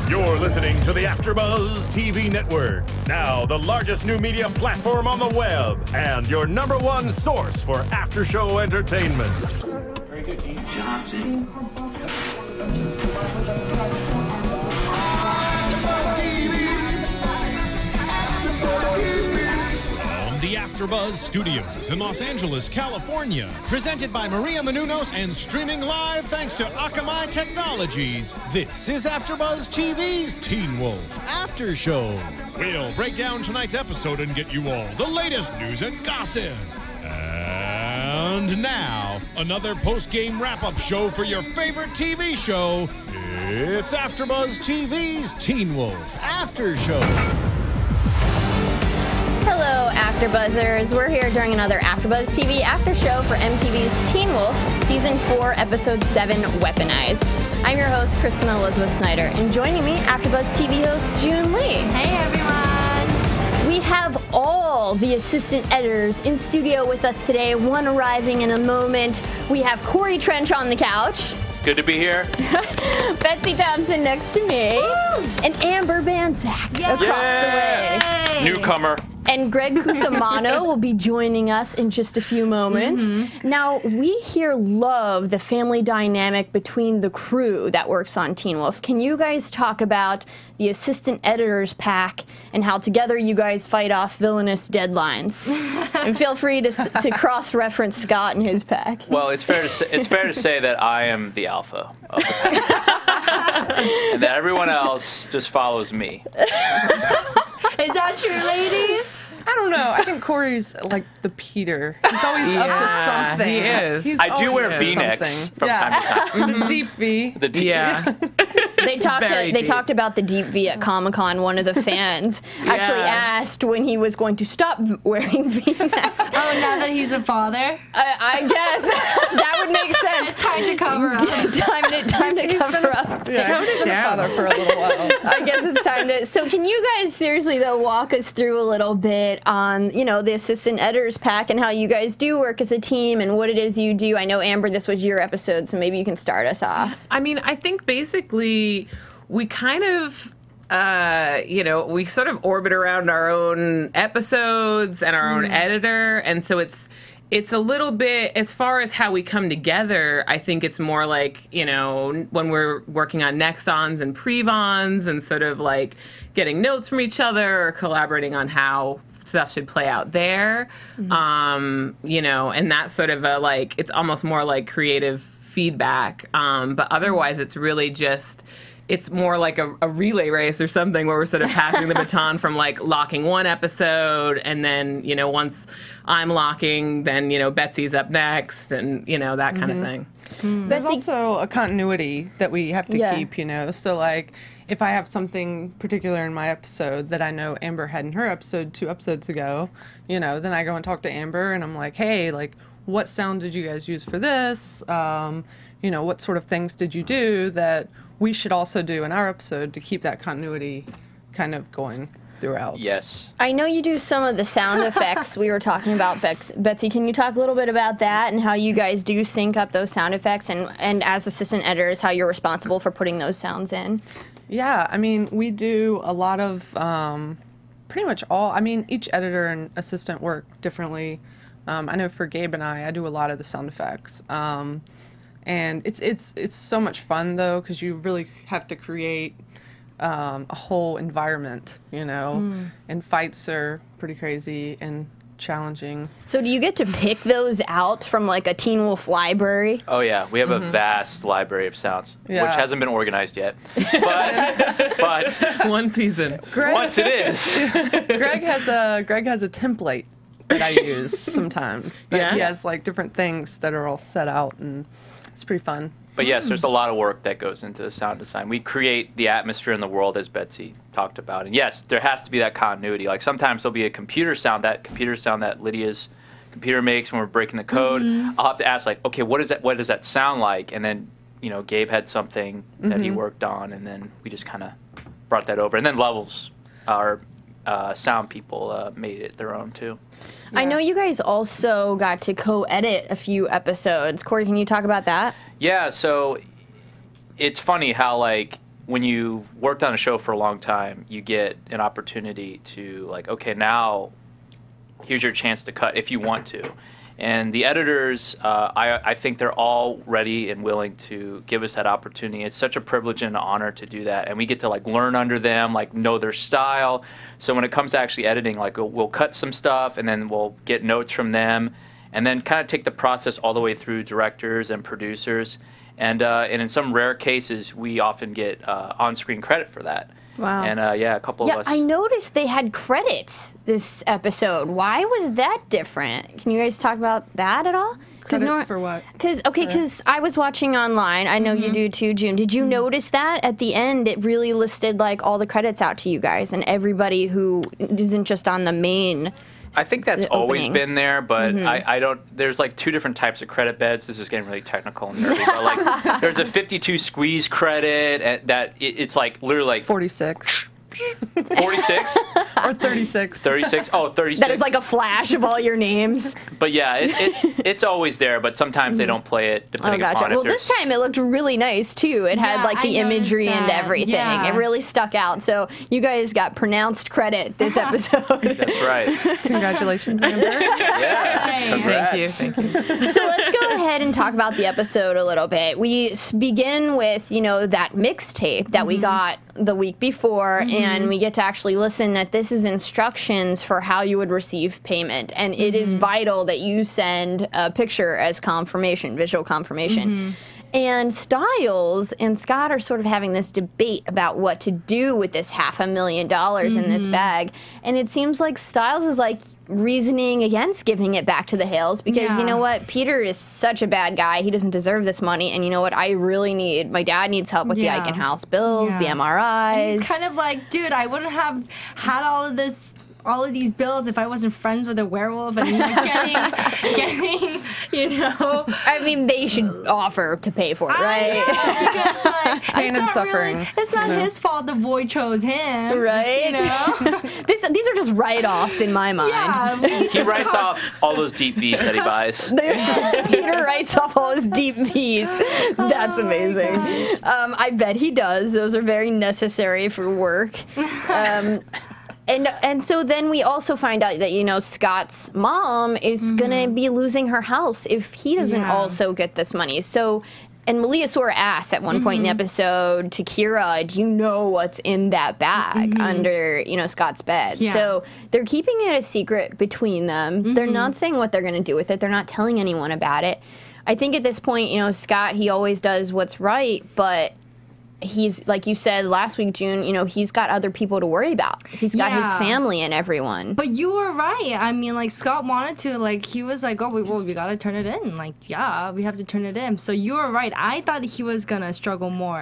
You're listening to the AFTERBUZZ TV network, now the largest new media platform on the web, and your #1 source for after-show entertainment. Very good, Keith Johnson. The AFTERBUZZ Studios in Los Angeles, California. Presented by Maria Menounos and streaming live thanks to Akamai Technologies. This is AFTERBUZZ TV's Teen Wolf After Show. We'll break down tonight's episode and get you all the latest news and gossip. And now, another post-game wrap-up show for your favorite TV show. It's AFTERBUZZ TV's Teen Wolf After Show. Hello, AfterBuzzers. We're here during another AfterBuzz TV after show for MTV's Teen Wolf, Season 4, Episode 7, Weaponized. I'm your host, Kristen Snyder, and joining me, AfterBuzz TV host June Lee. Hey, everyone. We have all the assistant editors in studio with us today, one arriving in a moment. We have Corey Trench on the couch. Good to be here. Betsy Thompson next to me. Woo! And Amber Bansak across the way. Newcomer. And Greg Cusumano will be joining us in just a few moments. Now, we here love the family dynamic between the crew that works on Teen Wolf. Can you guys talk about the assistant editors pack and how together you guys fight off villainous deadlines? And feel free to cross-reference Scott and his pack. Well, it's fair to say that I am the alpha of the pack. And that everyone else just follows me. Is that true, ladies? I don't know. I think Corey's like the Peter. He's always up to something. He is. I do wear V-necks from time to time. The deep V. The deep They talked about the deep V at Comic-Con. One of the fans actually asked when he was going to stop wearing V-necks. Oh, now that he's a father? I guess that would make sense. It's time to cover up. time to cover up. Yeah, Tone it he's been a down. father for a little while. I guess it's time to. So, can you guys seriously though walk us through a little bit on the assistant editors pack and how you guys do work as a team and what it is you do? I know Amber, this was your episode, so maybe you can start us off. I mean, I think basically we kind of, we sort of orbit around our own episodes and our own editor, and so it's a little bit, as far as how we come together, I think it's more like, when we're working on Nexons and Prevons and sort of like getting notes from each other or collaborating on how stuff should play out there, and that's sort of it's almost more like creative feedback, but otherwise it's really just, it's more like a relay race or something where we're sort of passing the baton from like locking one episode, and then, once I'm locking, then, Betsy's up next, and, that kind of thing. There's also a continuity that we have to keep, So, like, if I have something particular in my episode that I know Amber had in her episode 2 episodes ago, then I go and talk to Amber, and I'm like, hey, like, what sound did you guys use for this? What sort of things did you do that we should also do in our episode to keep that continuity kind of going throughout? Yes. I know you do some of the sound effects we were talking about, Betsy. Can you talk a little bit about that and how you guys do sync up those sound effects and as assistant editors, how you're responsible for putting those sounds in? Yeah, I mean, we do a lot of pretty much all. I mean, each editor and assistant work differently. I know for Gabe and I do a lot of the sound effects. And it's so much fun, though, because you really have to create a whole environment, and fights are pretty crazy and challenging. So do you get to pick those out from like a Teen Wolf library? Oh yeah, we have a vast library of sounds, which hasn't been organized yet. But One season. once it is. Greg has a template that I use sometimes. That he has like different things that are all set out, and it's pretty fun. But yes, there's a lot of work that goes into the sound design. We create the atmosphere in the world, as Betsy talked about. And yes, there has to be that continuity. Like sometimes there'll be a computer sound that Lydia's computer makes when we're breaking the code. I'll have to ask, like, okay, what does that sound like? And then, Gabe had something that he worked on, and then we just kind of brought that over. And then Levels, our sound people, made it their own too. I know you guys also got to co-edit a few episodes. Corey, can you talk about that? Yeah, so it's funny how, like, when you've worked on a show for a long time, you get an opportunity to like, okay, now here's your chance to cut if you want to. And the editors, I think they're all ready and willing to give us that opportunity. It's such a privilege and an honor to do that. And we get to like learn under them, like know their style. So when it comes to actually editing, like we'll cut some stuff and then we'll get notes from them and then kind of take the process all the way through directors and producers. And in some rare cases, we often get on-screen credit for that. Wow. And a couple of us. Yeah, I noticed they had credits this episode. Why was that different? Can you guys talk about that at all? Credits for what? Because I was watching online. I know you do too, June. Did you notice that at the end it really listed like all the credits out to you guys and everybody who isn't just on the main? I think that's always been there, but I don't. There's like 2 different types of credit beds. This is getting really technical and nerdy, but like there's a 52 squeeze credit it's like literally like 46. 46 or 36. 36. Oh, 36. That is like a flash of all your names. But yeah, it's always there, but sometimes they don't play it depending upon Well, this time it looked really nice too. It had like the imagery and everything. Yeah. It really stuck out. So you guys got pronounced credit this episode. That's right. Congratulations, Amber. Yeah. Congrats. Thank you. So let's go ahead and talk about the episode a little bit. We begin with, that mixtape that we got the week before, and we get to actually listen that this is instructions for how you would receive payment. And it is vital that you send a picture as confirmation, visual confirmation. And Stiles and Scott are sort of having this debate about what to do with this $500,000 in this bag. And it seems like Stiles is like reasoning against giving it back to the Hales because you know what? Peter is such a bad guy. He doesn't deserve this money. And you know what? I really need, my dad needs help with the Icon House bills, the MRIs. And he's kind of like, dude, I wouldn't have had all of these bills if I wasn't friends with a werewolf and getting, I mean, they should offer to pay for it, right? Because, like, Pain and suffering. It's not his fault the boy chose him. Right? These are just write-offs in my mind. Yeah. He writes off all those deep V's that he buys. Peter writes off all his deep V's. That's amazing. I bet he does. Those are very necessary for work. And so then we also find out that, Scott's mom is going to be losing her house if he doesn't also get this money. So, and Malia Sora asks at one point in the episode to Kira, do you know what's in that bag under, Scott's bed? Yeah. So they're keeping it a secret between them. They're not saying what they're going to do with it. They're not telling anyone about it. I think at this point, Scott, he always does what's right, but he's, like you said last week, June, he's got other people to worry about. He's got his family and everyone. But you were right. I mean, like, Scott wanted to, like, he was like, we gotta turn it in. Like, yeah, we have to turn it in. So you were right. I thought he was gonna struggle more.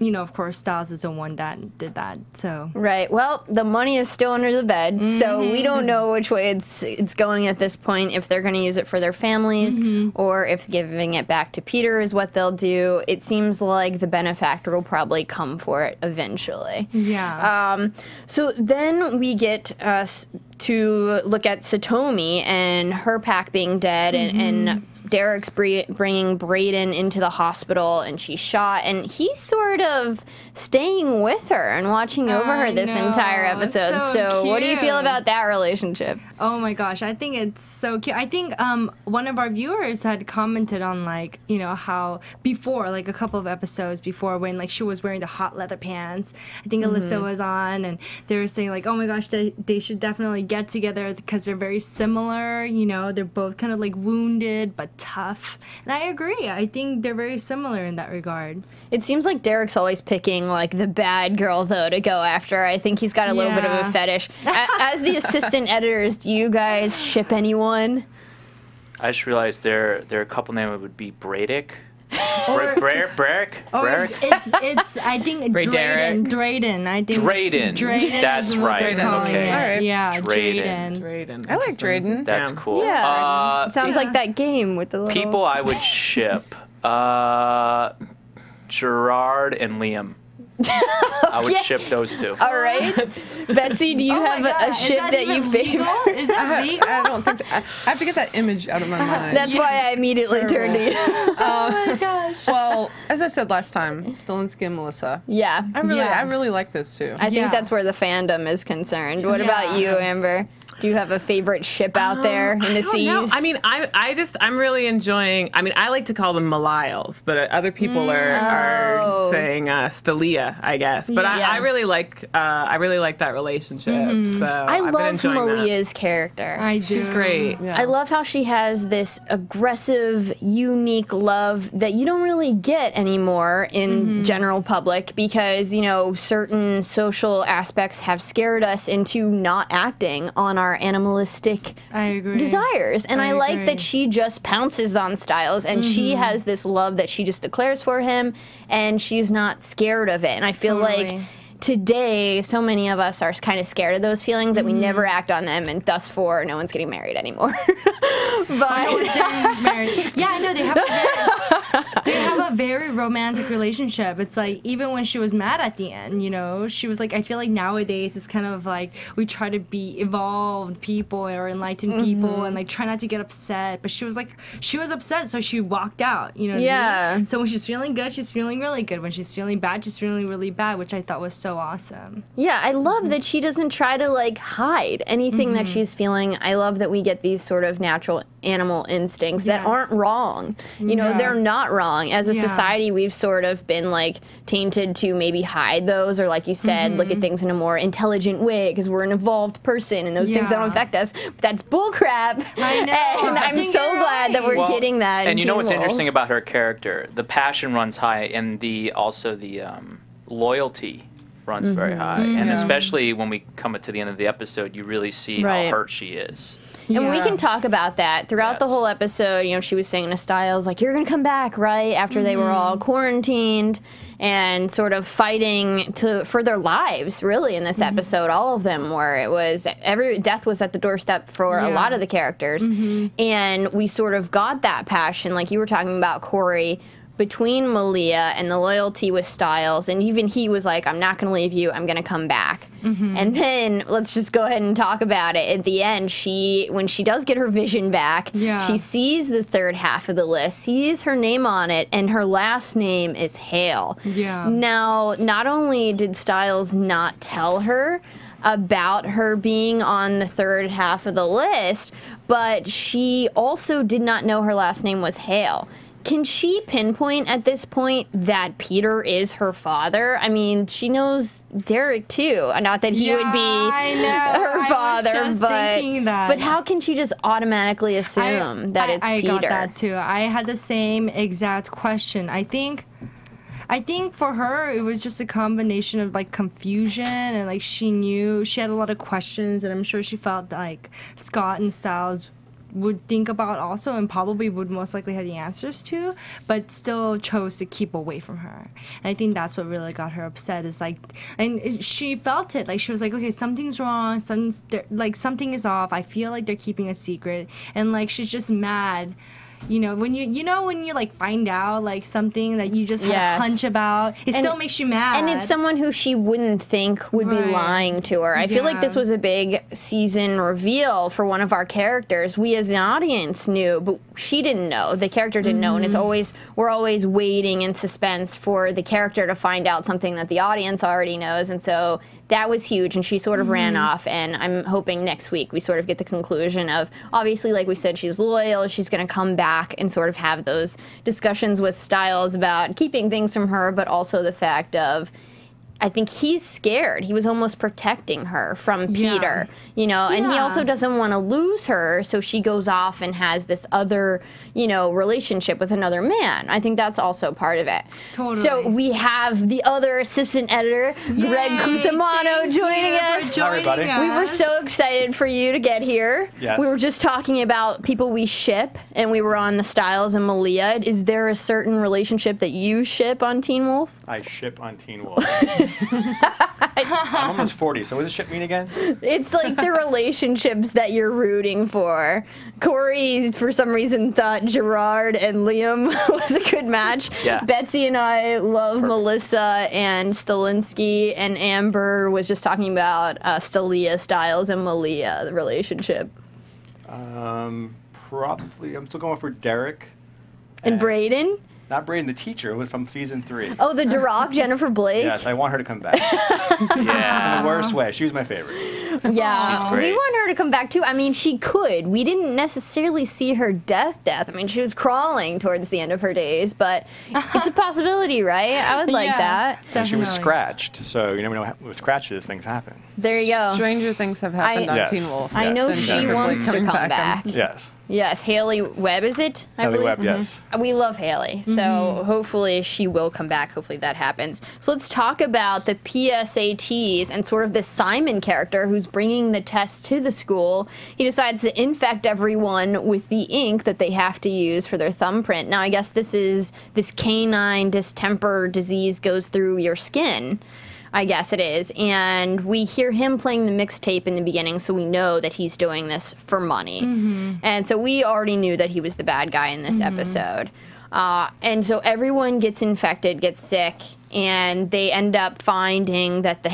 Of course, Stiles is the one that did that, so. Right. Well, the money is still under the bed, so we don't know which way it's going at this point, if they're going to use it for their families or if giving it back to Peter is what they'll do. It seems like the benefactor will probably come for it eventually. Yeah. So then we get to look at Satomi and her pack being dead and Derek's bringing Braden into the hospital, and she's shot, and he's sort of staying with her and watching over her this entire episode. So what do you feel about that relationship? Oh my gosh, I think it's so cute. I think one of our viewers had commented on, like, how before, like a couple of episodes before, when like she was wearing the hot leather pants, I think Alyssa was on, and they were saying like, oh my gosh, they should definitely get together because they're very similar. They're both kind of like wounded but tough. And I agree. I think they're very similar in that regard. It seems like Derek's always picking like the bad girl though to go after. I think he's got a little bit of a fetish. As the assistant editors, do you guys ship anyone? I just realized their couple name would be Bradick. Brarick? It's I think Drayden. I think Drayden. That's right. Okay. All right. Yeah, Drayden. I like Drayden. That's cool. Yeah. Sounds like that game with the little people I would ship. Gerard and Liam. I would ship those two. All right. Betsy, do you have a ship that you favor? Is that legal? I don't think so. I have to get that image out of my mind. That's why I immediately turned to you. Oh my gosh. Well, as I said last time, Stilinski and Melissa. Yeah. I really like those two. I think that's where the fandom is concerned. What about you, Amber? Do you have a favorite ship out there in the seas? No, I mean, I'm really enjoying. I mean, I like to call them Maliles, but other people are saying Stalia, I guess. But I really like that relationship. So I love Malia's character. I do. She's great. Yeah. I love how she has this aggressive, unique love that you don't really get anymore in general public because, you know, certain social aspects have scared us into not acting on our animalistic desires. And I like that she just pounces on Stiles and she has this love that she just declares for him and she's not scared of it. And I feel like today, so many of us are kind of scared of those feelings that we never act on them, and thus for no one's getting married anymore. But no one's getting married. Yeah, I know they have a very romantic relationship. It's like even when she was mad at the end, you know, she was like, I feel like nowadays it's kind of like we try to be evolved people or enlightened people and like try not to get upset. But she was upset, so she walked out. You know what I mean? So when she's feeling good, she's feeling really good. When she's feeling bad, she's feeling really bad, which I thought was so awesome. Yeah, I love that she doesn't try to like hide anything that she's feeling. I love that we get these sort of natural animal instincts that aren't wrong. You know, they're not wrong. As a society, we've sort of been like tainted to maybe hide those or, like you said, look at things in a more intelligent way because we're an evolved person and those things don't affect us. But that's bullcrap. I know. And I'm so glad that we're getting that. And you know what's interesting about her character? The passion runs high, and the loyalty runs very high. And especially when we come to the end of the episode, you really see how hurt she is. And we can talk about that throughout the whole episode. You know, she was saying to Stiles, like, you're going to come back, right? After they were all quarantined and sort of fighting for their lives, really, in this episode. All of them were. It was, death was at the doorstep for a lot of the characters. And we sort of got that passion, like you were talking about, Corey, between Malia and the loyalty with Stiles, and even he was like, I'm not going to leave you, I'm going to come back. And then, let's just go ahead and talk about it. At the end, when she does get her vision back, she sees the third half of the list, sees her name on it, and her last name is Hale. Now, not only did Stiles not tell her about her being on the third half of the list, but she also did not know her last name was Hale. Can she pinpoint at this point that Peter is her father? I mean, she knows Derek too. Not that he would be her father, but how can she just automatically assume that it's Peter? I got that too. I had the same exact question. I think for her, it was just a combination of like confusion and like she had a lot of questions, and I'm sure she felt like Scott and Stiles would think about also and probably would most likely have the answers to, but still chose to keep away from her. And I think that's what really got her upset, is like, and she felt it, like she was like, okay, something's wrong, something is off, I feel like they're keeping a secret, and like she's just mad. You know, when you like find out like something that you just had a hunch about, it still makes you mad. And it's someone who she wouldn't think would be lying to her. I feel like this was a big season reveal for one of our characters. We as an audience knew, but she didn't know. The character didn't know, and we're always waiting in suspense for the character to find out something that the audience already knows. And so that was huge, and she sort of ran off, and I'm hoping next week we sort of get the conclusion of, obviously, like we said, she's loyal, she's going to come back and sort of have those discussions with Stiles about keeping things from her, but also the fact of, I think he's scared. He was almost protecting her from Peter, you know, and he also doesn't want to lose her, so she goes off and has this other, you know, relationship with another man. I think that's also part of it. Totally. So we have the other assistant editor, Greg Cusumano, joining us. Hi, everybody. We were so excited for you to get here. Yes. We were just talking about people we ship, and we were on the Stiles and Malia. Is there a certain relationship that you ship on Teen Wolf? I ship on Teen Wolf. I'm almost 40, so what does ship mean again? It's like the relationships that you're rooting for. Corey, for some reason, thought Gerard and Liam was a good match. Yeah. Betsy and I love Melissa and Stilinski, and Amber was just talking about Stiles and Malia, the relationship. Probably, I'm still going for Derek. And Brayden? Not Brayden, the teacher, was from season 3. Oh, the Duroc, Jennifer Blake? Yes, I want her to come back. Yeah. In the worst way. She was my favorite. Yeah, She's great. we want her to come back too. I mean, she could. We didn't necessarily see her death. I mean, she was crawling towards the end of her days, but it's a possibility, right? I would like that. And she was scratched, so you never know with scratches things happen. There you go. Stranger things have happened on Yes. Teen Wolf. I know And she Jennifer wants Blake to coming come back. Yes. Yes, Haley Webb, is it? I Haley believe? Webb, yes. We love Haley, so hopefully she will come back. Hopefully that happens. So let's talk about the PSATs and sort of this Simon character who's bringing the test to the school. He decides to infect everyone with the ink that they have to use for their thumbprint. Now, I guess this canine distemper disease goes through your skin. I guess it is. And we hear him playing the mixtape in the beginning, so we know that he's doing this for money. And so we already knew that he was the bad guy in this episode. And so everyone gets infected, gets sick, and they end up finding that they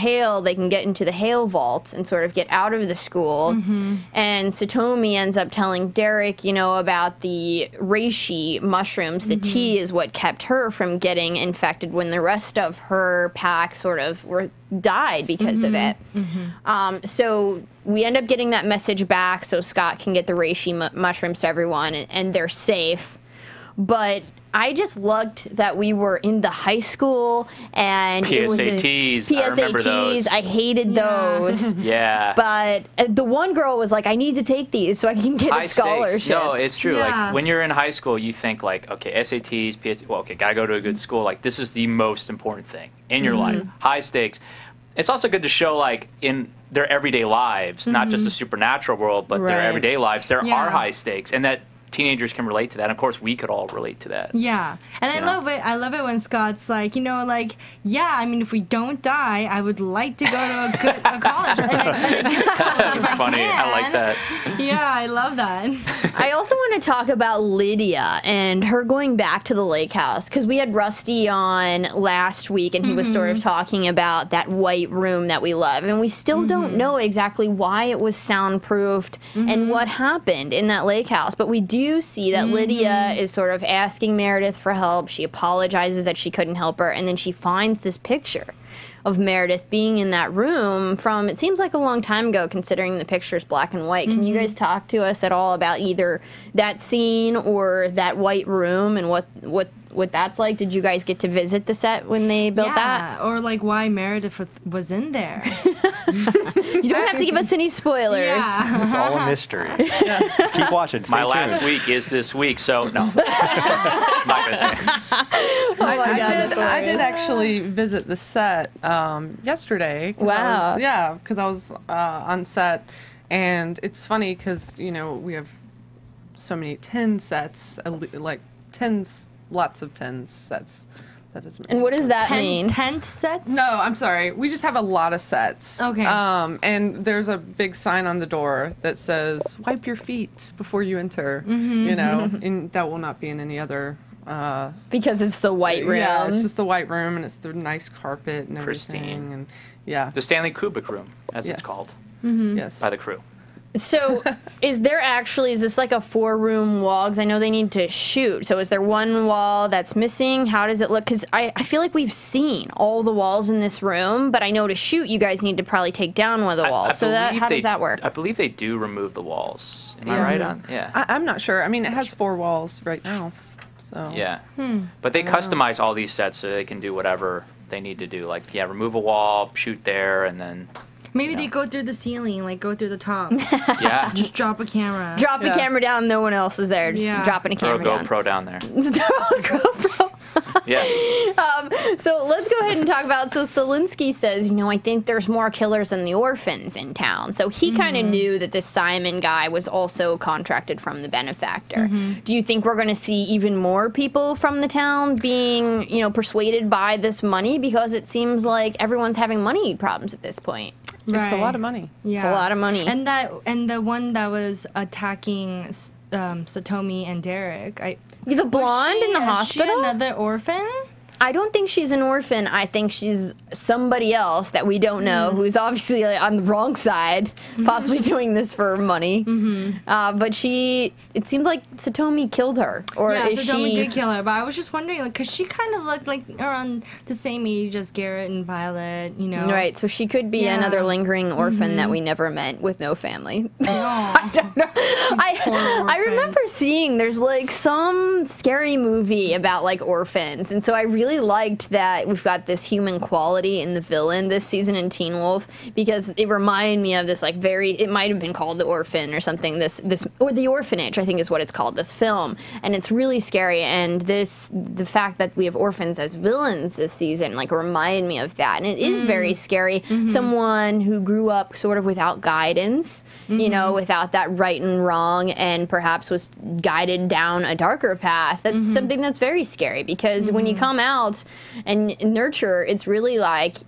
can get into the Hale vault and sort of get out of the school. And Satomi ends up telling Derek, about the reishi mushrooms. The tea is what kept her from getting infected when the rest of her pack sort of died because of it. So we end up getting that message back so Scott can get the reishi mushrooms to everyone, and they're safe. But I just loved that we were in the high school and it was PSATs. I remember those. I hated those. Yeah. But the one girl was like, I need to take these so I can get a scholarship. No, it's true. Yeah. Like when you're in high school, you think like, okay, SATs, PSATs, well, okay, gotta go to a good school. Like this is the most important thing in your life. High stakes. It's also good to show like in their everyday lives, not just the supernatural world, but their everyday lives, there are high stakes, and that teenagers can relate to that. And of course, we could all relate to that. Yeah, and I love it. I love it when Scott's like, yeah. I mean, if we don't die, I would like to go to a college. That's funny. I like that. Yeah, I love that. I also want to talk about Lydia and her going back to the lake house, because we had Rusty on last week and he was sort of talking about that white room that we love, and we still don't know exactly why it was soundproofed and what happened in that lake house, but we do see that Lydia is sort of asking Meredith for help. She apologizes that she couldn't help her, and then she finds this picture of Meredith being in that room from, it seems like a long time ago considering the picture's black and white. Can you guys talk to us at all about either that scene or that white room and what that's like? Did you guys get to visit the set when they built that? Or like why Meredith was in there. You don't have to give us any spoilers. Yeah. It's all a mystery. Just keep watching. Stay My tuned. last week is this week, so no. I'm not gonna say. I did actually visit the set yesterday. Wow. Because I was on set, and it's funny because we have so many 10 sets, like lots of 10 sets. That doesn't. And what does that mean? Tent sets? No, I'm sorry. We just have a lot of sets. Okay. And there's a big sign on the door that says "Wipe your feet before you enter." And that will not be in any other. Because it's the white room. Yeah, it's just the white room, and it's the nice carpet and everything. Pristine. And yeah. The Stanley Kubrick room, as Yes. it's called Yes. by the crew. So is this like a 4-room wall? Because I know they need to shoot. So is there one wall that's missing? How does it look? Because I feel like we've seen all the walls in this room, but I know to shoot you guys need to probably take down one of the walls. How does that work? I believe they do remove the walls. Am I right on? Yeah. I'm not sure. I mean, it has 4 walls right now. So. Yeah. But they customize all these sets so they can do whatever they need to do. Like, remove a wall, shoot there, and then... Maybe they go through the ceiling, like go through the top. Yeah. Just drop a camera. Drop a camera down, no one else is there. Just dropping a Throw camera a GoPro down there. Throw a GoPro. Yeah. So let's go ahead and talk about, so Stilinski says, I think there's more killers than the orphans in town. So he kind of knew that this Simon guy was also contracted from the benefactor. Do you think we're going to see even more people from the town being, persuaded by this money? Because it seems like everyone's having money problems at this point. It's a lot of money. Yeah. It's a lot of money. And the one that was attacking Satomi and Derek, the blonde in the hospital? Is she another orphan? I don't think she's an orphan. I think she's somebody else that we don't know, who's obviously on the wrong side, possibly doing this for money. But it seems like Satomi killed her. Or yeah, is Satomi she... did kill her. But I was just wondering, because she kind of looked like around the same age as Garrett and Violet, Right, so she could be another lingering orphan that we never met with no family. I don't know. I remember seeing there's some scary movie about orphans, and so I really liked that we've got this human quality in the villain this season in Teen Wolf, because it reminded me of this it might have been called The Orphan or something, this or The Orphanage, I think is what it's called, this film, and it's really scary, and the fact that we have orphans as villains this season reminded me of that, and it is very scary. Someone who grew up sort of without guidance, without that right and wrong, and perhaps was guided down a darker path. That's something that's very scary, because when you come out and nurture, it's really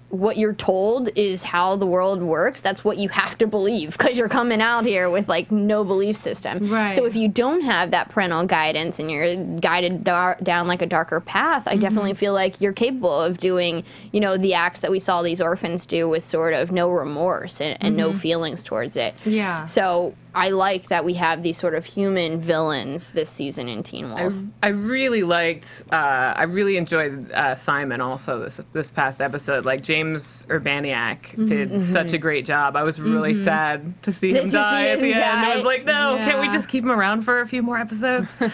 what you're told is how the world works. That's what you have to believe, because you're coming out here with no belief system. Right. So if you don't have that parental guidance and you're guided down a darker path, I definitely feel like you're capable of doing, the acts that we saw these orphans do with sort of no remorse and no feelings towards it. Yeah. So I like that we have these sort of human villains this season in Teen Wolf. I really liked, I really enjoyed Simon also this past episode. James Urbaniak did such a great job. I was really sad to see him die at the end. I was like, no, can't we just keep him around for a few more episodes? It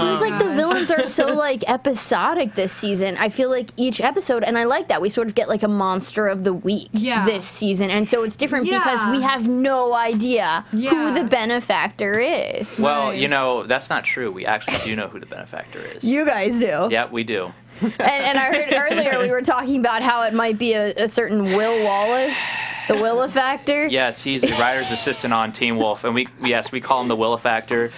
seems like the villains are so episodic this season. I feel like each episode, and I like that, we sort of get a monster of the week this season. And so it's different because we have no idea who the benefactor is. Well, that's not true. We actually do know who the benefactor is. You guys do. Yeah, we do. And I heard earlier we were talking about how it might be a certain Will Wallace, the Willifactor. Yes, he's the writer's assistant on Teen Wolf, and we call him the Willifactor.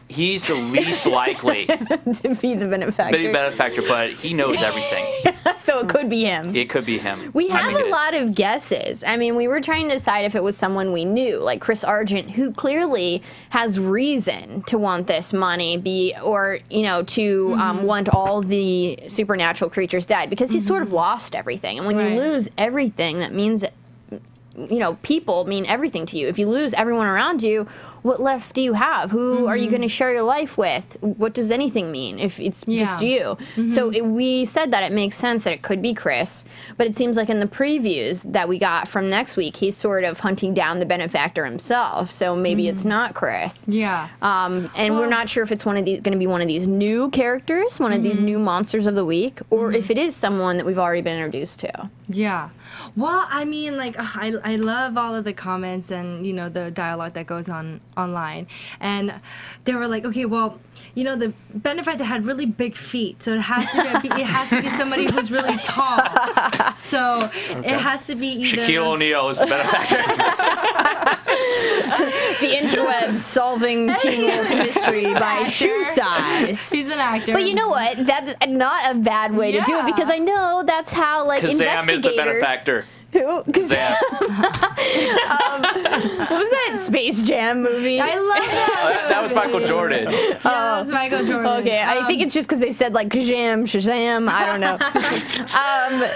He's the least likely to be the benefactor. But he knows everything. So it could be him. It could be him. We have a lot of guesses. I mean, we were trying to decide if it was someone we knew, like Chris Argent, who clearly has reason to want this money, to want all the supernatural creatures dead, because he's sort of lost everything. And when you lose everything, that means people mean everything to you. If you lose everyone around you, what left do you have? Who are you going to share your life with? What does anything mean if it's just you? So we said that it makes sense that it could be Chris, but it seems like in the previews that we got from next week, he's sort of hunting down the benefactor himself. So maybe it's not Chris. Yeah. And we're not sure if it's going to be one of these new characters, one of these new monsters of the week, or if it is someone that we've already been introduced to. Yeah. Well, I mean, I love all of the comments and, the dialogue that goes on online. And they were like, okay, well, the benefactor had really big feet, so it has to be somebody who's really tall. So it has to be either Shaquille O'Neal is the benefactor. The interwebs solving Teen Wolf mystery by shoe size. He's an actor. But you know what? That's not a bad way to do it, because I know that's how investigators. Kazam is the benefactor. Who? Kazam. What was that Space Jam movie? I love that. That was Michael Jordan. Yeah, that was Michael Jordan. Okay, I think it's just because they said Kazam, Shazam, I don't know.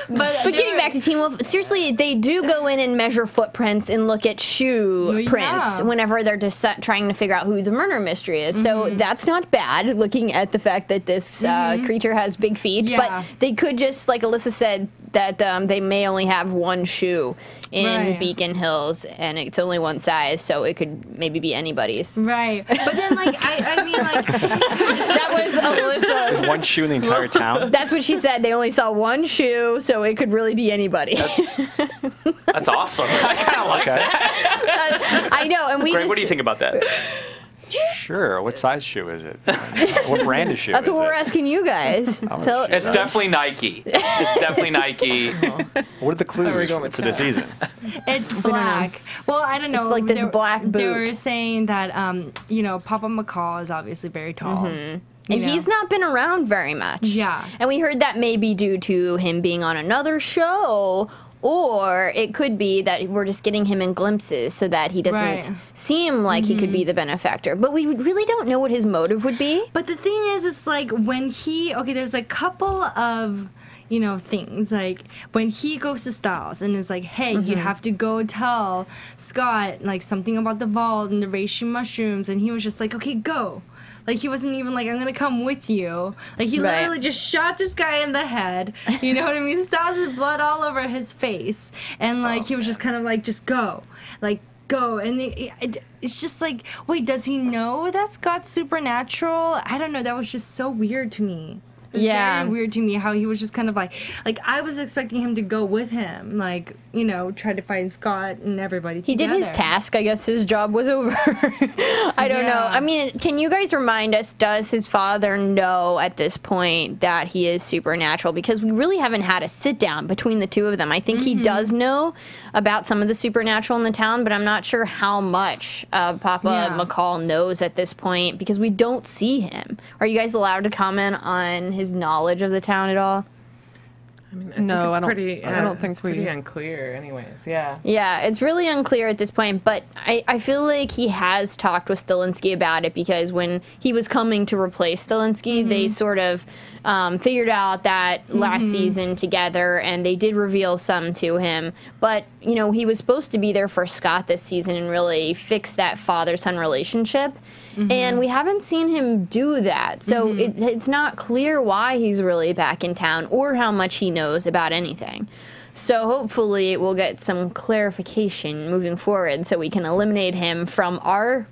But getting back to Teen Wolf, seriously, they do go in and measure footprints and look at shoe prints whenever they're just trying to figure out who the murder mystery is. So that's not bad, looking at the fact that this creature has big feet. But they could just, like Alyssa said, that they may only have one shoe in Beacon Hills, and it's only one size, so it could maybe be anybody's. Right. But then, I mean, that was Alyssa. There's one shoe in the entire town? That's what she said. They only saw one shoe, so it could really be anybody. That's awesome. I kind of like that. I know, and Greg, what do you think about that? Sure. What size shoe is it? What brand of shoe That's is what we're it? asking you guys. It's definitely Nike. It's definitely Nike. What are the clues for the season? It's black. Well, I don't know. It's like this black boot. They were saying that, Papa McCall is obviously very tall. And he's not been around very much. Yeah. And we heard that may be due to him being on another show, or it could be that we're just getting him in glimpses so that he doesn't seem like he could be the benefactor. But we really don't know what his motive would be. But the thing is, it's like when there's a couple of, things. Like when he goes to Stiles and is like, hey, you have to go tell Scott, like, something about the vault and the reishi mushrooms. And he was just like, okay, go. Like, he wasn't even like, I'm going to come with you. Like, he literally just shot this guy in the head. You know what I mean? Stiles has blood all over his face. And, like, he was just kind of like, just go. Like, go. And it's just like, wait, does he know that Scott's supernatural? I don't know. That was just so weird to me. It was very weird to me how he was just kind of like I was expecting him to go with him, like, try to find Scott and everybody together. He did his task. I guess his job was over. I don't know. I mean, can you guys remind us, does his father know at this point that he is supernatural? Because we really haven't had a sit down between the two of them. I think he does know about some of the supernatural in the town, but I'm not sure how much Papa McCall knows at this point because we don't see him. Are you guys allowed to comment on his knowledge of the town at all? I mean, I don't think it's pretty unclear anyways. Yeah, it's really unclear at this point, but I feel like he has talked with Stilinski about it because when he was coming to replace Stilinski, they sort of figured out that last season together, and they did reveal some to him, but he was supposed to be there for Scott this season and really fix that father-son relationship. And we haven't seen him do that. So it's not clear why he's really back in town or how much he knows about anything. So hopefully we'll get some clarification moving forward so we can eliminate him from our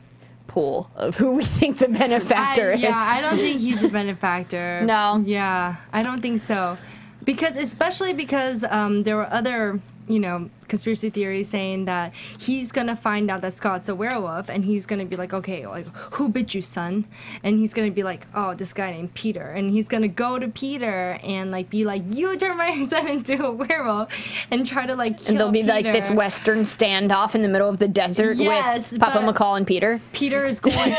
pool of who we think the benefactor is. Yeah, I don't think he's a benefactor. No. Yeah, I don't think so. Especially because there were other, conspiracy theories saying that he's gonna find out that Scott's a werewolf and he's gonna be like, okay, like, who bit you, son? And he's gonna be like, oh, this guy named Peter. And he's gonna go to Peter and like be like, you turned my son into a werewolf, and try to like kill And there'll be Peter. like this Western standoff in the middle of the desert with Papa McCall and Peter. Peter is going,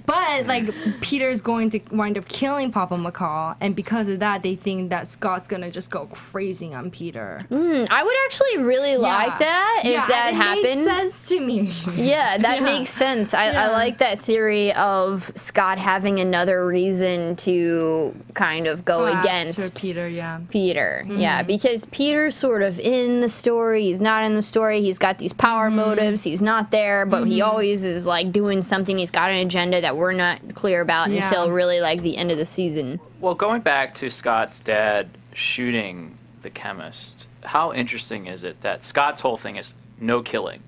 but like Peter is going to wind up killing Papa McCall, and because of that, they think that Scott's gonna just go crazy on Peter. I would actually really like that if that happened. It made sense to me. Yeah, that makes sense. I like that theory of Scott having another reason to kind of go against Peter. Yeah, because Peter's sort of in the story. He's not in the story. He's got these power motives. He's not there, but he always is like doing something. He's got an agenda that we're not clear about until really like the end of the season. Well, going back to Scott's dad shooting the chemist, how interesting is it that Scott's whole thing is no killing,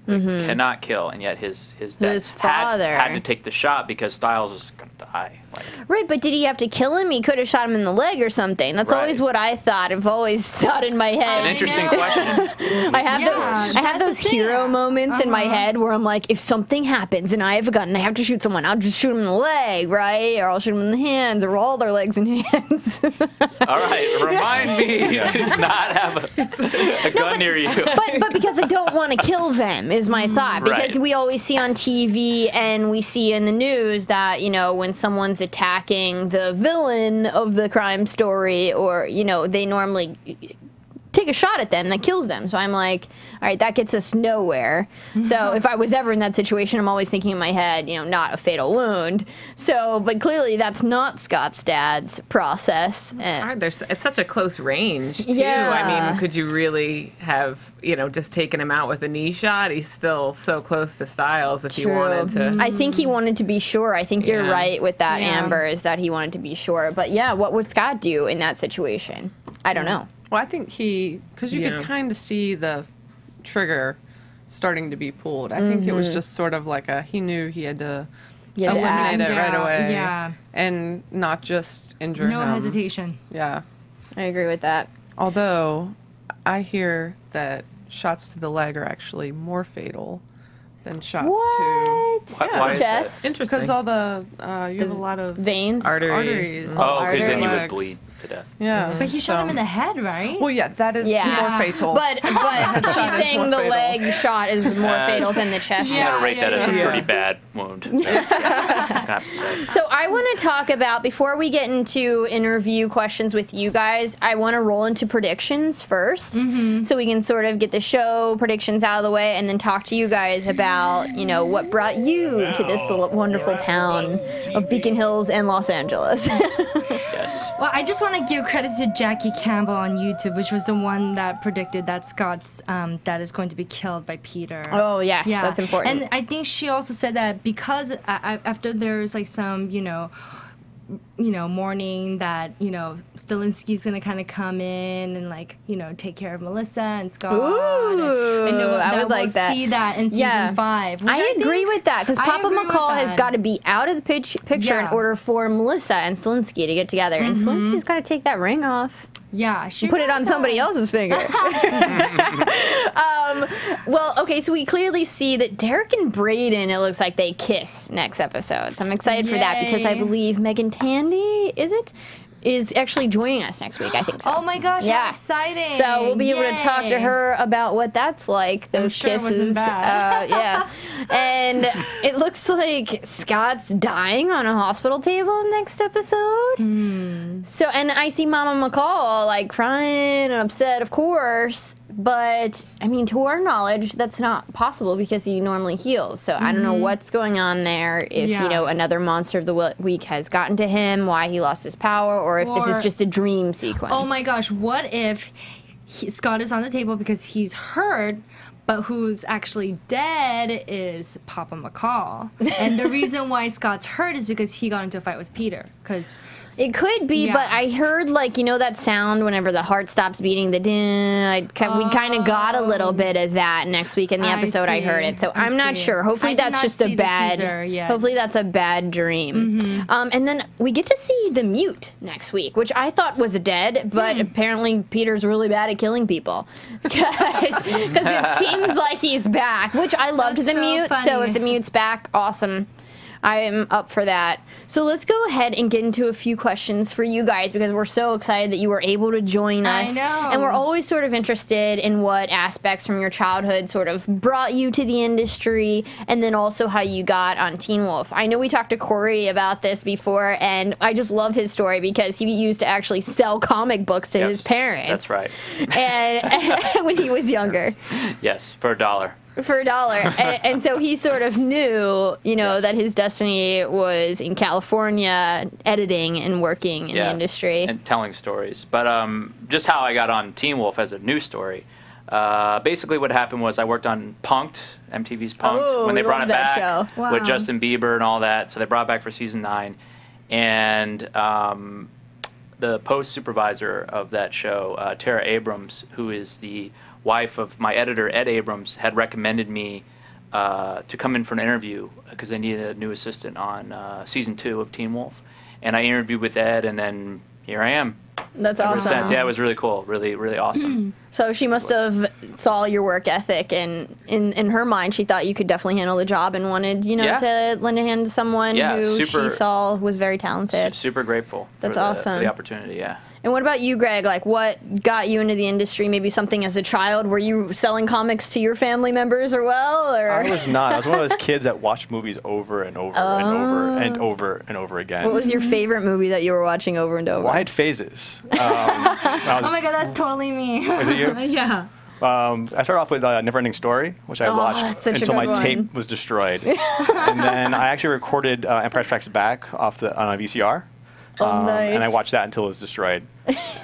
cannot kill, and yet his dad father had to take the shot because Stiles was going to die. Right, but did he have to kill him? He could have shot him in the leg or something. That's always what I thought. I've always thought in my head. An interesting question. I have those hero moments in my head where I'm like, if something happens and I have a gun and I have to shoot someone, I'll just shoot him in the leg, right? Or I'll shoot him in the hands, or all their legs and hands. All right, remind me to not have a gun near you. But because I don't want to kill them is my thought. Because we always see on TV and we see in the news that, when someone's attacking the villain of the crime story, or they normally take a shot at them that kills them. So I'm like, all right, that gets us nowhere. So if I was ever in that situation, I'm always thinking in my head, not a fatal wound. So, but clearly that's not Scott's dad's process. It's such a close range, too. Yeah. I mean, could you really have, just taken him out with a knee shot? He's still so close to Stiles if he wanted to. I think he wanted to be sure. I think you're right with that, Amber, is that he wanted to be sure. But yeah, what would Scott do in that situation? I don't know. Well, I think because you could kind of see the trigger starting to be pulled. I think it was just sort of like he knew he had to eliminate it right away. Yeah. And not just injure him. No hesitation. Yeah. I agree with that. Although I hear that shots to the leg are actually more fatal than shots What? to Why is that? Chest? Interesting. because all the you have a lot of Veins? arteries. Oh, because then you would legs. bleed to death. Yeah, But he shot him in the head, right? Well, yeah, that is more fatal. But she's is saying more the fatal. leg shot is more fatal than the chest I'm shot. gonna rate that as a yeah. pretty bad wound. I have to say. So I want to talk about, before we get into interview questions with you guys, I want to roll into predictions first, so we can sort of get the show predictions out of the way, and then talk to you guys about, you know, what brought you to this wonderful town of Beacon Hills and Los Angeles. Yes. Well, I just want to give credit to Jackie Campbell on YouTube, which was the one that predicted that Scott's dad is going to be killed by Peter. Oh, yes, that's important. And I think she also said that because after there's like some, you know, mourning that, you know, Stilinski's going to kind of come in and, like, you know, take care of Melissa and Scott. Ooh, and I would like that. See that in season 5. I agree with that, because Papa McCall has got to be out of the picture in order for Melissa and Stilinski to get together. And Stilinski's got to take that ring off. Yeah, she Put it on somebody else's finger. Well, okay, so we clearly see that Derek and Braden, it looks like they kiss next episode. So I'm excited for that, because I believe Megan Tandy, is actually joining us next week, I think so. Oh my gosh, how exciting. So we'll be able to talk to her about what that's like, those kisses. It wasn't bad. Yeah. And it looks like Scott's dying on a hospital table next episode. So, and I see Mama McCall like crying and upset, of course. But, I mean, to our knowledge, that's not possible because he normally heals. So I don't know what's going on there, if, you know, another monster of the week has gotten to him, why he lost his power, or if this is just a dream sequence. Oh my gosh, what if Scott is on the table because he's hurt, but who's actually dead is Papa McCall. And the reason why Scott's hurt is because he got into a fight with Peter. It could be, but I heard, like, you know that sound whenever the heart stops beating, the we kind of got a little bit of that next week in the episode. I heard it, so I'm not sure. Hopefully that's just a bad. Hopefully that's a bad dream. And then we get to see the mute next week, which I thought was dead, but apparently Peter's really bad at killing people because it seems like he's back, which I loved the mute. Funny. So if the mute's back, awesome. I'm up for that. So let's go ahead and get into a few questions for you guys, because we're so excited that you were able to join us. I know. And we're always sort of interested in what aspects from your childhood sort of brought you to the industry, and then also how you got on Teen Wolf. I know we talked to Corey about this before, and I just love his story because he used to actually sell comic books to his parents. That's right. And when he was younger. Yes, for $1. For $1. And so he sort of knew, you know, that his destiny was in California, editing and working in the industry. And telling stories. But just how I got on Teen Wolf as a news story. Basically what happened was I worked on Punk'd, MTV's Punk'd, when they brought it back with Justin Bieber and all that. So they brought it back for season 9. And the post supervisor of that show, Tara Abrams, who is the wife of my editor, Ed Abrams, had recommended me to come in for an interview because they needed a new assistant on season 2 of Teen Wolf. And I interviewed with Ed, and then here I am. That's awesome. Yeah, it was really cool. Really, really awesome. So she must have saw your work ethic, and in her mind, she thought you could definitely handle the job and wanted, you know, to lend a hand to someone who she saw was very talented. Super grateful. That's for awesome. the opportunity, yeah. And what about you, Greg? Like, what got you into the industry? Maybe something as a child? Were you selling comics to your family members or well? Or? I was not. I was one of those kids that watched movies over and over and over and over and over again. What was your favorite movie that you were watching over and over? Well, I had phases. Oh my god, that's totally me. Was it you? Yeah. I started off with Neverending Story, which I watched until my tape was destroyed. And then I actually recorded Empire Strikes Back on a VCR. Nice. And I watched that until it was destroyed.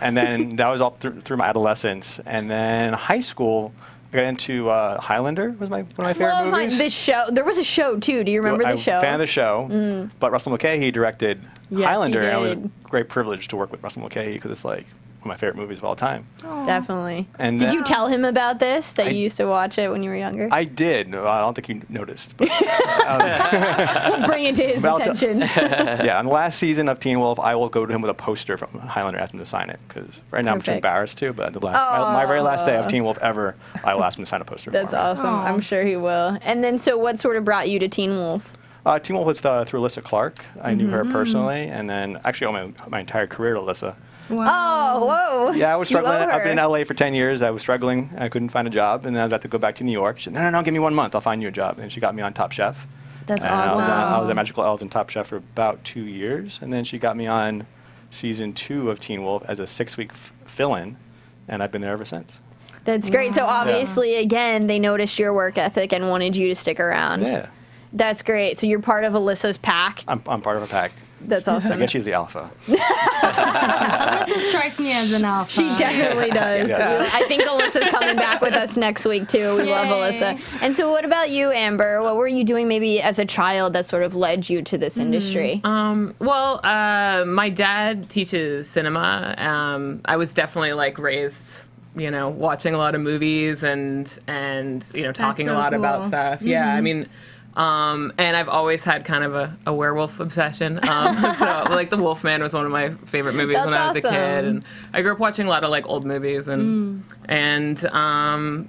And then that was all through my adolescence. And then high school, I got into Highlander was one of my favorite movies. This show. There was a show, too. Do you remember the show? I'm a fan of the show. But Russell Mulcahy directed Highlander. He did. And it was a great privilege to work with Russell Mulcahy because it's like of my favorite movies of all time. Definitely. And did you tell him about this, that you used to watch it when you were younger? I did. Well, I don't think he noticed. But, we'll bring it to his attention. Yeah, on the last season of Teen Wolf, I will go to him with a poster from Highlander, ask him to sign it, because right now I'm too embarrassed to, but my very last day of Teen Wolf ever, I will ask him to sign a poster. That's awesome. I'm sure he will. And then, so what sort of brought you to Teen Wolf? Teen Wolf was through Alyssa Clark. I knew her personally, and then actually owe my entire career to Alyssa. Wow. Oh, whoa. Yeah, I was struggling. I've been in LA for 10 years. I was struggling. I couldn't find a job, and then I was about to go back to New York. She said, no, give me 1 month. I'll find you a job. And she got me on Top Chef. That's awesome. I was at Magical Elves and Top Chef for about 2 years, and then she got me on season 2 of Teen Wolf as a 6-week fill-in, and I've been there ever since. That's great. So obviously, again, they noticed your work ethic and wanted you to stick around. Yeah. That's great. So you're part of Alyssa's pack? I'm part of a pack. That's awesome. I guess she's the alpha. Alyssa strikes me as an alpha. She definitely does. Yeah. I think Alyssa's coming back with us next week, too. We love Alyssa. And so what about you, Amber? What were you doing maybe as a child that sort of led you to this industry? Well, my dad teaches cinema. I was definitely like raised, you know, watching a lot of movies and you know, talking a lot about stuff. Yeah, I mean, and I've always had kind of a werewolf obsession. So like The Wolfman was one of my favorite movies when I was a kid, and I grew up watching a lot of like old movies and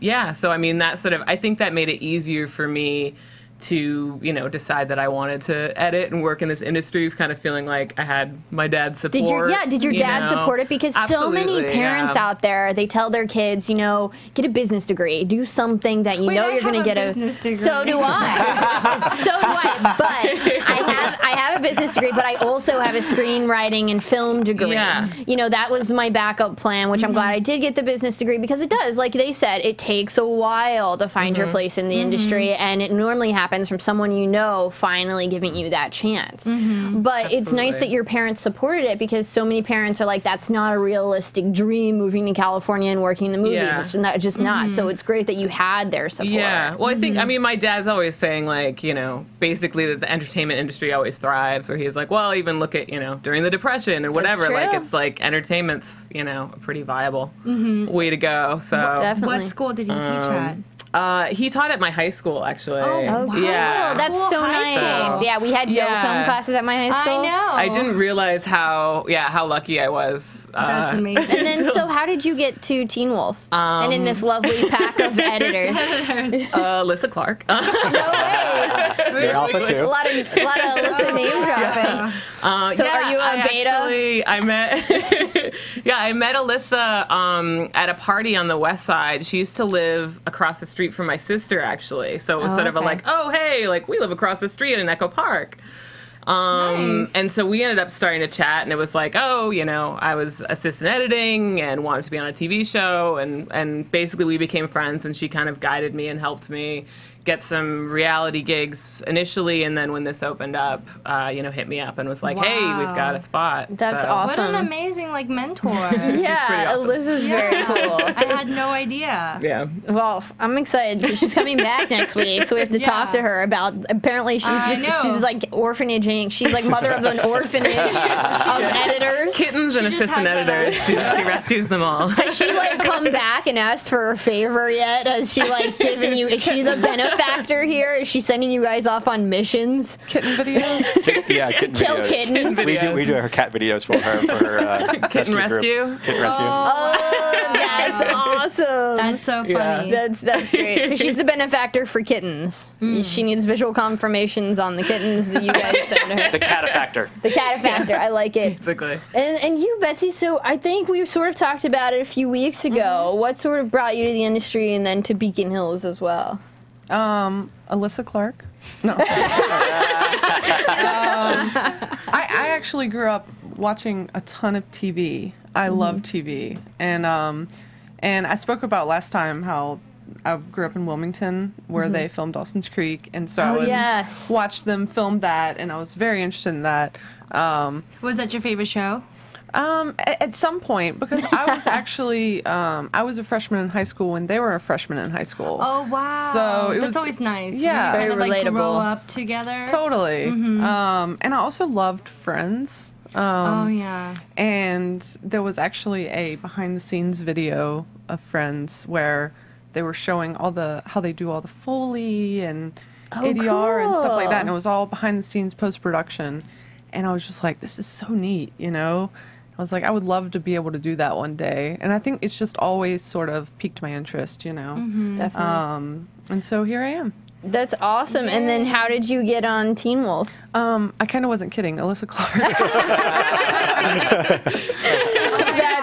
yeah. So I mean, that sort of, I think that made it easier for me to, you know, decide that I wanted to edit and work in this industry, kind of feeling like I had my dad's support. Did your dad support it? Because so many parents out there, they tell their kids, you know, get a business degree, do something that you know you're going to get a business degree. So do I. So do I. But I have a business degree, but I also have a screenwriting and film degree. Yeah. You know, that was my backup plan, which I'm glad I did get the business degree, because it does, like they said, it takes a while to find your place in the industry, and it normally happens from someone you know finally giving you that chance. But it's nice that your parents supported it, because so many parents are like, that's not a realistic dream, moving to California and working in the movies. It's just not. So it's great that you had their support. Yeah. Well, I think, I mean, my dad's always saying, like, you know, basically that the entertainment industry always thrives, where he's like, well, even look at, you know, during the Depression and whatever, like, it's like entertainment's, you know, a pretty viable way to go. So what school did he teach at? He taught at my high school, actually. Oh, wow. Yeah. That's so nice. Yeah, we had no film classes at my high school. I know. I didn't realize how lucky I was. That's amazing. And then, so how did you get to Teen Wolf? And in this lovely pack of editors? Alyssa Clark. No way. You're alpha too. A lot of Alyssa name dropping. So are you a beta? Actually, I met Alyssa at a party on the West Side. She used to live across the street from my sister, actually. So it was sort of a like, oh, hey, like, we live across the street in Echo Park. Nice. And so we ended up starting to chat, and it was like, oh, you know, I was assistant editing and wanted to be on a TV show, and basically we became friends, and she kind of guided me and helped me get some reality gigs initially, and then when this opened up, you know, hit me up and was like, hey, we've got a spot. That's awesome. What an amazing, like, mentor. Yeah, awesome. Alyssa's very cool. I had no idea. Yeah. Well, I'm excited because she's coming back next week, so we have to talk to her about, apparently she's like orphanaging, she's like mother of an orphanage of editors. Kittens and assistant editors. She rescues them all. Has she, like, come back and asked for a favor yet? Has she, like, given you, is she's a benefactor here? Is she sending you guys off on missions? Kitten videos? Yeah, kitten Kill videos. kittens? We do her cat videos for her Kitten rescue? Group. Kitten rescue. Oh, that's awesome. That's so funny. That's great. So she's the benefactor for kittens. She needs visual confirmations on the kittens that you guys send her. The catafactor. The catafactor. I like it. Basically. And you, Betsy, so I think we sort of talked about it a few weeks ago. What sort of brought you to the industry and then to Beacon Hills as well? Alyssa Clark? No. I actually grew up watching a ton of TV. I love TV. And I spoke about last time how I grew up in Wilmington, where they filmed Dawson's Creek, and so I would watch them film that, and I was very interested in that. Was that your favorite show? At some point, because I was actually I was a freshman in high school when they were a freshman in high school. Oh wow! So that's always nice. Yeah, very relatable. Like, grow up together. Totally. And I also loved Friends. Oh, yeah. And there was actually a behind-the-scenes video of Friends where they were showing how they do all the Foley and ADR and stuff like that, and it was all behind-the-scenes post-production. And I was just like, this is so neat, you know? I was like, I would love to be able to do that one day. And I think it's just always sort of piqued my interest, you know? Definitely. And so here I am. That's awesome. And then how did you get on Teen Wolf? I kind of wasn't kidding. Alyssa Clark. That's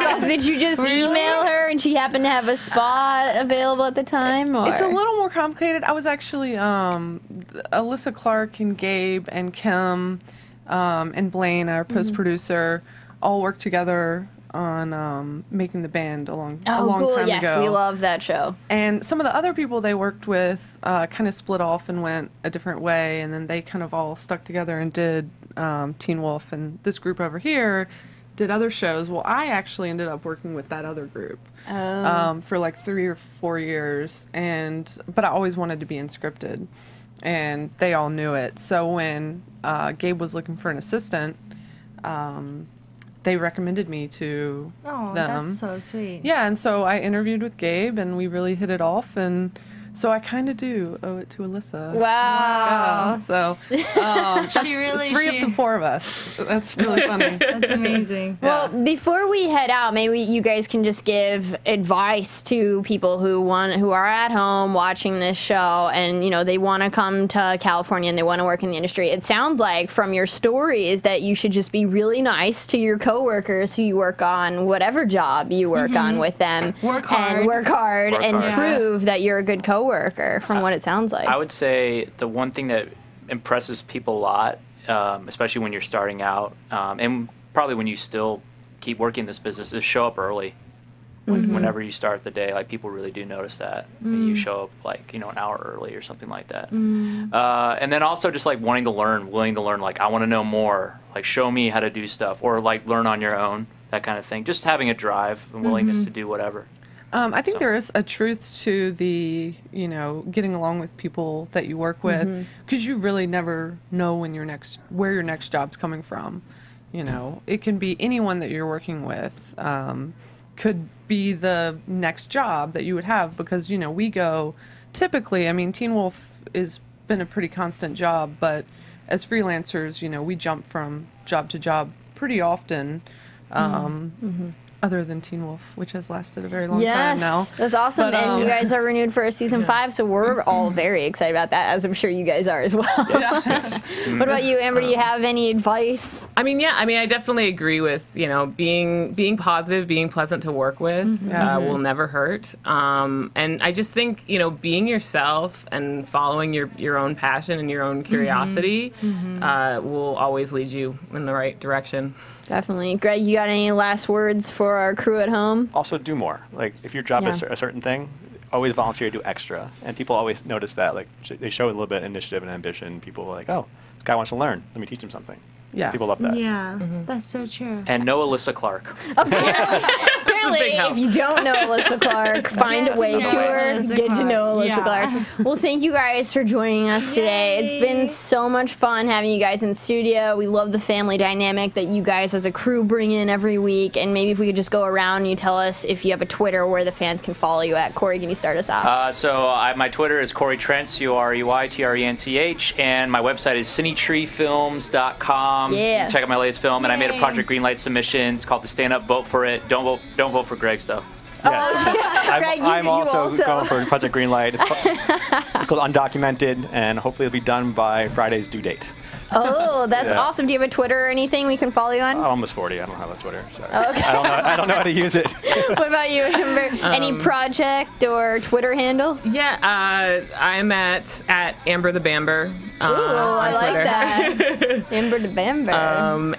awesome. Did you just email her and she happened to have a spot available at the time? Or? It's a little more complicated. I was actually Alyssa Clark and Gabe and Kim and Blaine, our post-producer, all worked together on making the band a long time yes, ago. We love that show. And some of the other people they worked with kind of split off and went a different way, and then they kind of all stuck together and did Teen Wolf, and this group over here did other shows. Well, I actually ended up working with that other group for like 3 or 4 years, but I always wanted to be in scripted, and they all knew it. So when Gabe was looking for an assistant, they recommended me to them. That's so sweet. Yeah, and so I interviewed with Gabe, and we really hit it off, and so I kind of do owe it to Alyssa. Wow. Yeah, so that's three of the 4 of us. That's really funny. That's amazing. Well, before we head out, maybe you guys can just give advice to people who are at home watching this show, and they want to come to California and they want to work in the industry. It sounds like from your stories that you should just be really nice to your coworkers who you work on whatever job you work on with them. Work hard and prove that you're a good coworker. From what it sounds like, I would say the one thing that impresses people a lot, especially when you're starting out, and probably when you still keep working this business, is show up early. Whenever you start the day, like, people really do notice that. You show up like an hour early or something like that. And then also just like willing to learn, like, I want to know more, like, show me how to do stuff, or like learn on your own, that kind of thing. Just having a drive and willingness to do whatever. I think there is a truth to the, getting along with people that you work with, because you really never know where your next job's coming from. It can be anyone that you're working with, could be the next job that you would have, because, we go, typically, Teen Wolf has been a pretty constant job, but as freelancers, we jump from job to job pretty often. Other than Teen Wolf, which has lasted a very long time now. That's awesome. And you guys are renewed for season 5, so we're all very excited about that, as I'm sure you guys are as well. What about you, Amber? Do you have any advice? I definitely agree with, being positive, being pleasant to work with will never hurt. And I just think, being yourself and following your own passion and your own curiosity will always lead you in the right direction. Definitely. Greg, you got any last words for our crew at home? Also, do more. Like, if your job is a certain thing, always volunteer to do extra. And people always notice that. Like, they show a little bit of initiative and ambition. People are like, oh, this guy wants to learn. Let me teach him something. Yeah. People love that. Yeah, that's so true. And know Alyssa Clark. Apparently, if you don't know Alyssa Clark, find a way to her, get to know Alyssa Clark. Well, thank you guys for joining us today. It's been so much fun having you guys in studio. We love the family dynamic that you guys as a crew bring in every week. And maybe if we could just go around and you tell us if you have a Twitter where the fans can follow you at. Corey, can you start us off? My Twitter is Corey Trentz, CoreyTrench, and my website is CineTreeFilms.com. Yeah. Check out my latest film, and I made a Project Greenlight submission. It's called The Stand Up. Vote for it. Don't vote for Greg's though. Yes. Greg, I'm also going for Project Greenlight. It's called Undocumented, and hopefully it'll be done by Friday's due date. Oh, that's awesome. Do you have a Twitter or anything we can follow you on? I'm almost 40. I don't have a Twitter. Sorry. Okay. I don't know how to use it. What about you, Amber? Any project or Twitter handle? Yeah, I'm at Amber the Bamber. Ooh, I like that. Amber the Bamber.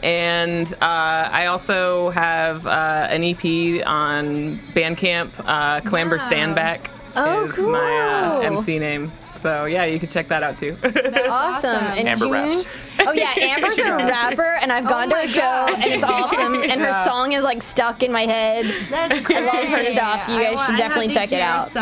And I also have an EP on Bandcamp. Clamber Standback is my MC name. So, yeah, you can check that out, too. That's awesome. And Amber June? raps. Oh, yeah, Amber's a rapper, and I've gone to a show, and it's awesome. And her song is, like, stuck in my head. That's great. I love her stuff. You guys should definitely check it out.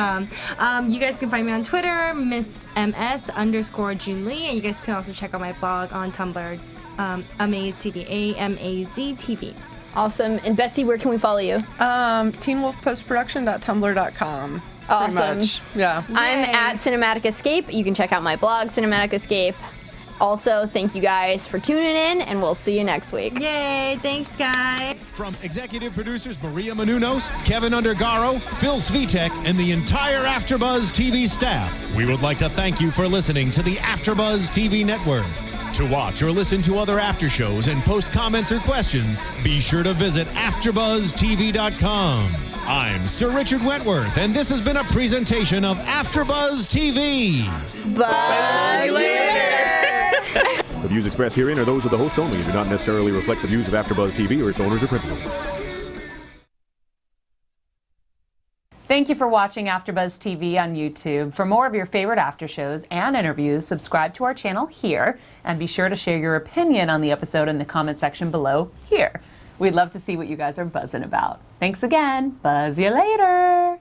You guys can find me on Twitter, Miss MS_June Lee, and you guys can also check out my blog on Tumblr. Amaze TV, AMAZ TV. Awesome. And Betsy, where can we follow you? teenwolfpostproduction.tumblr.com. Awesome. Yeah. I'm at Cinematic Escape. You can check out my blog, Cinematic Escape. Also, thank you guys for tuning in, and we'll see you next week. Yay, thanks, guys. From executive producers Maria Menounos, Kevin Undergaro, Phil Svitek, and the entire AfterBuzz TV staff, we would like to thank you for listening to the AfterBuzz TV network. To watch or listen to other after shows and post comments or questions, be sure to visit AfterBuzzTV.com. I'm Sir Richard Wentworth, and this has been a presentation of AfterBuzz TV. Buzz you later! The views expressed herein are those of the hosts only and do not necessarily reflect the views of AfterBuzz TV or its owners or principals. Thank you for watching AfterBuzz TV on YouTube. For more of your favorite after shows and interviews, subscribe to our channel here, and be sure to share your opinion on the episode in the comment section below here. We'd love to see what you guys are buzzing about. Thanks again. Buzz you later.